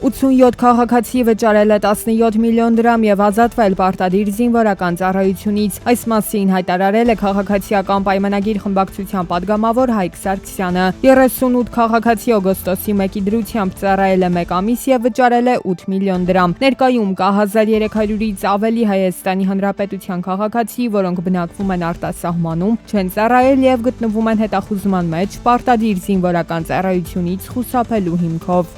87 քաղաքացի վճարել է 17 միլիոն դրամ եւ ազատվել պարտադիր զինվորական ծառայությունից։ Այս մասին հայտարարել է քաղաքացիական պայմանագիր խմբակցության падգամավոր Հայկ Սարգսյանը։ 38 քաղաքացի օգոստոսի 1-ի դրությամբ ծառայել է 1 ամիս եւ վճարել է 8 միլիոն դրամ։ Ներկայում կա 1300-ից ավելի Հայաստանի Հանրապետության քաղաքացի, որոնք բնակվում են արտասահմանում, չեն ծառայել եւ գտնվում են հետախուզման մեջ պարտադիր զինվորական ծառայությունից խուսափելու հիմքով։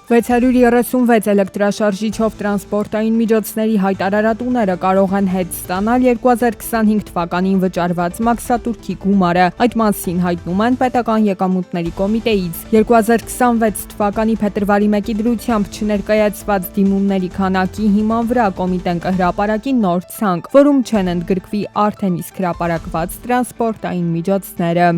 636 էլեկտրաշարժիչով տրանսպորտային միջոցների հայտարարատուները կարող են հետ ստանալ 2025 թվականին վճարված մաքսատուրքի գումարը։ Այդ մասին հայտնում են Պետական եկամուտների կոմիտեից։ 2026 թվականի փետրվարի 1-ի դրությամբ չներկայացված դիմումների քանակի հիման վրա կոմիտեն կհրապարակի նոր ցանկ, որում չեն ընդգրկվի արդեն իսկ հրապարակված տրանսպորտային միջոցները։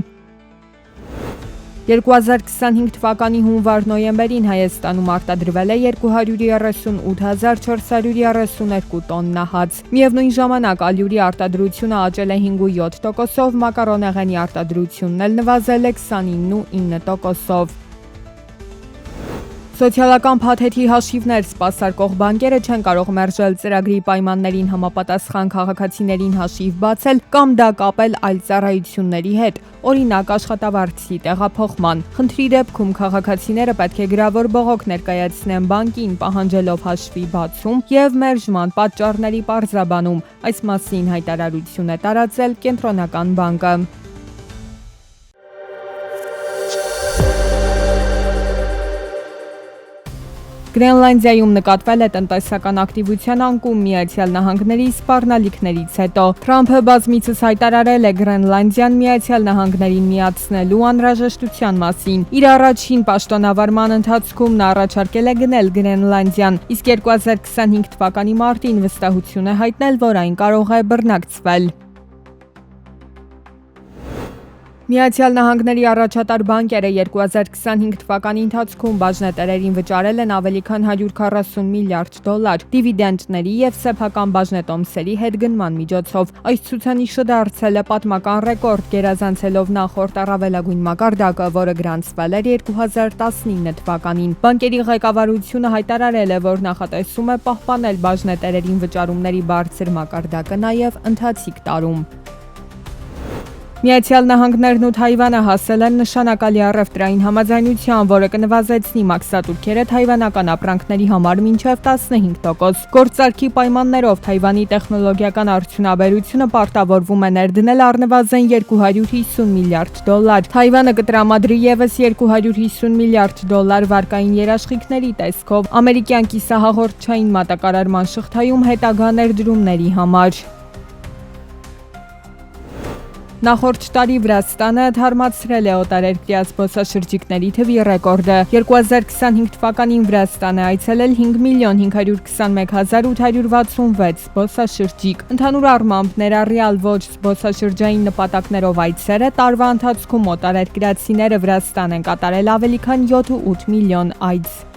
2025 թվականի հունվար-նոյեմբերին Հայաստանում արտադրվել է 238,432 տոննա հաց։ Միևնույն ժամանակ ալյուրի արտադրությունը աճել է 5.7%-ով, մակարոնեղենի արտադրությունն էլ նվազել է 29.9%-ով։ Սոցիալական փաթեթի հաշիվներ սպասարկող բանկերը չեն կարող մերժել ծրագրի պայմաններին համապատասխան քաղաքացիներին հաշիվ բացել կամ դա կապել այլ ծառայությունների հետ, օրինակ աշխատավարձի տեղափոխման։ Խնդրի դեպքում քաղաքացիները պետք է գրավոր բողոք ներկայացնեն բանկին, պահանջելով հաշվի բացում եւ մերժման պատճառների պարզաբանում։ Այս մասին հայտարարություն է տարածել Կենտրոնական բանկը։ Գրենլանդիայում նկատվել է տնտեսական ակտիվության անկում ԱՄՆ-ի սպառնալիքներից հետո։ Թրամփը բազմիցս հայտարարել է Գրենլանդիան ԱՄՆ-ին միացնելու անհրաժեշտության մասին։ Իր առաջին պաշտոնավարման ընթացքում նա առաջարկել է գնել Գրենլանդիան, իսկ 2025 թվականի մարտին վստահություն է հայտնել, որ այն կարող է բռնակցվել։ ԱՄՆ-ի առաջատար բանկերը 2025 թվականի ընթացքում բաժնետերերին վճարել են ավելի քան 140 միլիարդ դոլար դիվիդենդների եւ սեփական բաժնետոմսերի հետգնման միջոցով։ Այս ցուցանիշը դարձել է պատմական ռեկորդ, գերազանցելով նախորդ առավելագույն մակարդակը, որը գրանցվել էր 2019 թվականին։ Բանկերի ղեկավարությունը հայտարարել է, որ նախատեսում է պահպանել բաժնետերերին վճարումների բարձր մակարդակը նաեւ ընթացիկ տարում։ ԱՄՆ-ն ու Թայվանը հասել են նշանակալի առևտրային համաձայնության, որը կնվազեցնի մաքսատուրքերը թայվանական ապրանքների համար մինչև 15%։ Գործարքի պայմաններով Թայվանի տեխնոլոգիական արդյունաբերությունը պարտավորվում է ներդնել առնվազն 250 միլիարդ դոլար։ Թայվանը կտրամադրի ևս 250 միլիարդ դոլար վարկային երաշխիքների տեսքով ամերիկյան կիսահաղորդչային մատակարարման շղթայում հետագա ներդրումների համար։ Նախորդ տարի Վրաստանը թարմացրել է օտարերկրյա զբոսաշրջիկների թվի ռեկորդը։ 2025 թվականին Վրաստանը այցելել 5,521,866 զբոսաշրջիկ։ Ընդհանուր առմամբ ներառյալ ոչ զբոսաշրջային նպատակներով այցերը տարվա ընթացքում օտարերկրացիները Վրաստան են կատարել ավելի քան 7.8 միլիոն այց։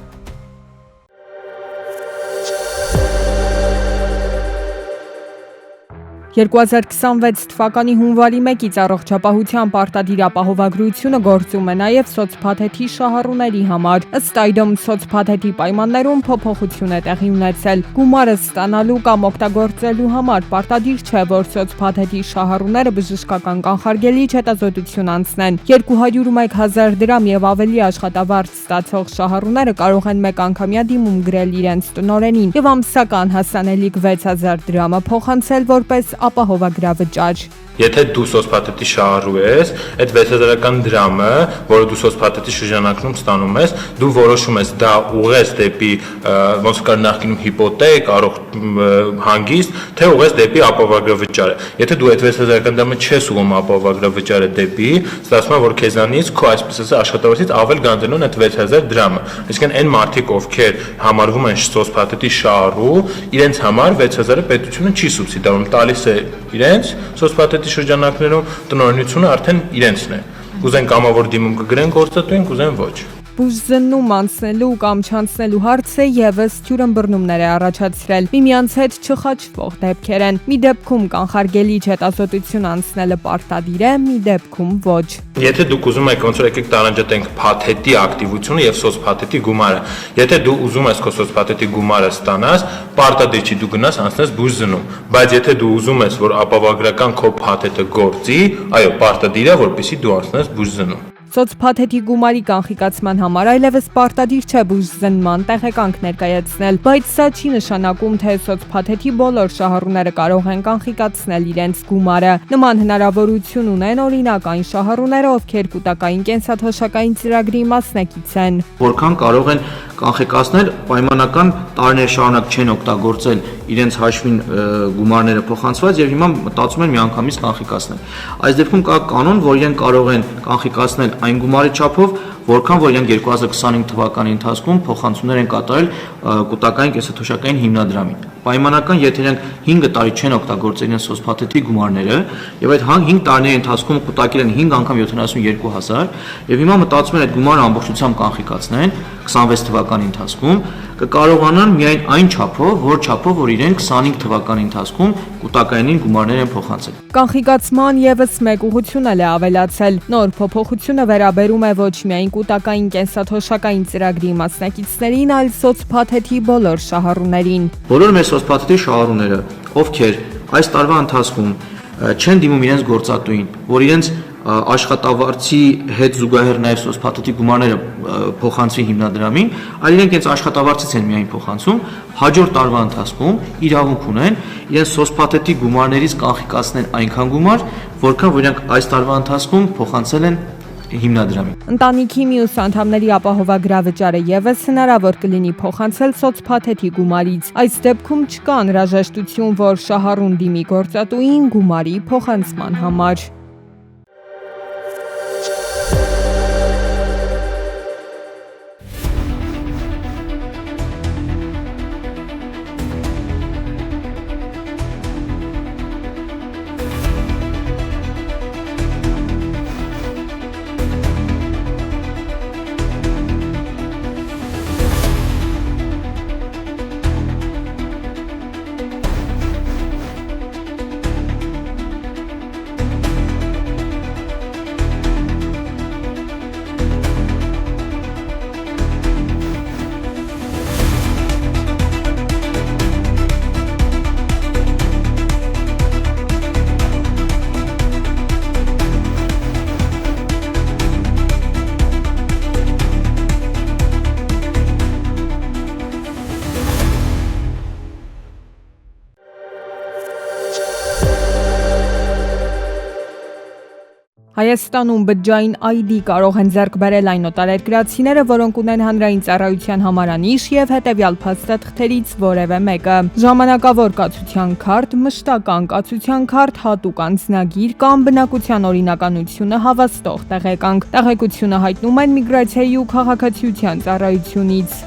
«2026 թվականի հունվարի 1-ից առողջապահության պարտադիր ապահովագրությունը գործում է նաև սոցփաթեթի շահառուների համար։ Ըստ այդմ, սոցփաթեթի պայմաններում փոփոխություն է տեղի ունեցել։ Գումարը ստանալու կամ օգտագործելու համար պարտադիր չէ, որ սոցփաթեթի շահառուները բժշկական կանխարգելիչ հետազոտություն անցնեն։ 201,000 դրամ եւ ավելի աշխատավարձ ստացող շահառուները կարող են մեկ անգամյա դիմում գրել իրենց տնօրենին եւ ամսական հասանելիք 6,000 դրամը փոխանցել որպես ապահովագրավճար։ Եթե դու սոցփաթեթի շահառու ես, այդ 6,000 դրամը, որը դու սոցփաթեթի շրջանակում ստանում ես, դու որոշում ես դա ուղղես դեպի ոնց կար նախկինում հիպոթեք, հանգիստ, թե ուղղես դեպի ապահովագրավճարը։ Եթե դու այդ 6,000 դրամը չես ուղղում ապահովագրավճարը դեպի, ստացվում է, որ քեզանից քո այսպես ասած աշխատավարձից ավել գանձելու են այդ 6,000 դրամը։ Այսինքն այն մարդիկ, ովքեր համարվում են սոցփաթեթի շահառու, իրենց համար 6,000-ը պետությունը չի սուբսիդարում, տալիս է իրենց սոցփաթեթի շրջանակներում տնօրինությունը արդեն իրենցն է։ Կուզեն կամավոր դիմում կգրեն գործատուին, կուզեն ոչ։ Բուժզննում անցնելու կամ չանցնելու հարցը եւս թյուրըմբռնումներ է առաջացրել։ Միմյանց հետ չխաչվող դեպքեր են։ Մի դեպքում կանխարգելիչ հետազոտություն անցնելը պարտադիր է, մի դեպքում ոչ։ Եթե դուք ուզում եք ոնց որ եկեք տարանջատենք փաթեթի ակտիվությունը եւ սոցփաթեթի գումարը։ Եթե դու ուզում ես քո սոցփաթեթի գումարը ստանաս, պարտադիր չի դու գնաս անցնես բուժզնում, բայց եթե դու ուզում ես որ ապավագրական քո փաթեթը գործի, այո, պարտադիր է որպեսզի դու անցնես բուժզնում։ Սոցփաթեթի գումարի կանխիկացման համար այլևս պարտադիր չէ բուժզնման տեղեկանք ներկայացնել, բայց սա չի նշանակում, թե սոցփաթեթի բոլոր շահառուները կարող են կանխիկացնել իրենց գումարը։ Նման հնարավորություն ունեն օրինակ այն շահառուները, ովքեր կൂട്ടակային կենսաթոշակային ծրագրի մասնակից են։ Որքան կարող են կանխիկացնել, պայմանական տարիներ շարունակ չեն օգտագործել իրենց հաշվին գումարները փոխանցված եւ հիմա մտածում են միանգամից կանխիկացնել։ Այս դեպքում կա կանոն, որ իրենք կարող են կանխիկացնել այն գումարի չափով, որքան որ իրենք 2025 թվականի ընթացքում փոխանցումներ են կատարել կൂട്ടակային կենսաթոշակային հիմնադրամին։ Պայմանական, եթե իրենք 5 տարի չեն օգտագործել իրենց սոցփաթեթի գումարները եւ այդ 5 տարիների ընթացքում կൂട്ടակել են 5 անգամ 72000 եւ հիմա մտածում են այդ գումարը ամբողջությամբ կանխիկացնեն 26 թվականի ընթացքում, կկարողանան միայն այն չափով, որ իրենք 25 թվականի ընթացքում կൂട്ടակային գումարներ են փոխանցել։ Կանխիկացման եւս մեկ ուղղություն է ավելացել։ Նոր փոփոխությունը վերաբերում է ոչ միայն կൂട്ടակային կենսաթոշակային ծրագրի մասնակիցներին, այլ սոցփաթեթի բոլոր շահառուներին։ Բոլոր մեր սոցփաթեթի շահառուները, ովքեր այս տարվա ընթացքում չեն դիմում իրենց գործատուին, որ իրենց աշխատավարձի հետ զուգահեռ նաև սոցփաթեթի գումարները փոխանցվի հիմնադրամին, այլ իրենք այս աշխատավարձից են միայն փոխանցում, հաջորդ տարվա ընթացքում իրավունք ունեն իրենց սոցփաթեթի գումարներից կանխիկացնել այնքան գումար, որքան որ իրենք այս տարվա ընթացքում փոխանցել են հիմնադրամին։ Ընտանիքի մյուս անդամների ապահովագրավճարը եւս հնարավոր կլինի փոխանցել սոցփաթեթի գումարից։ Այս դեպքում չկա անհրաժեշտություն, որ շահառուն դիմի գործատուին գումարի փոխանցման համար։ Հայաստանում բջջային ID կարող են ձեռք բերել այն օտարերկրացիները, որոնք ունեն հանրային ծառայության համարանիշ եւ հետեւյալ փաստաթղթերից որևէ մեկը՝ ժամանակավոր կացության քարտ, մշտական կացության քարտ, հատուկ անձնագիր կամ բնակության օրինականությունը հավաստող տեղեկանք։ Տեղեկությունը հայտնում են Միգրացիայի ու քաղաքացիության ծառայությունից։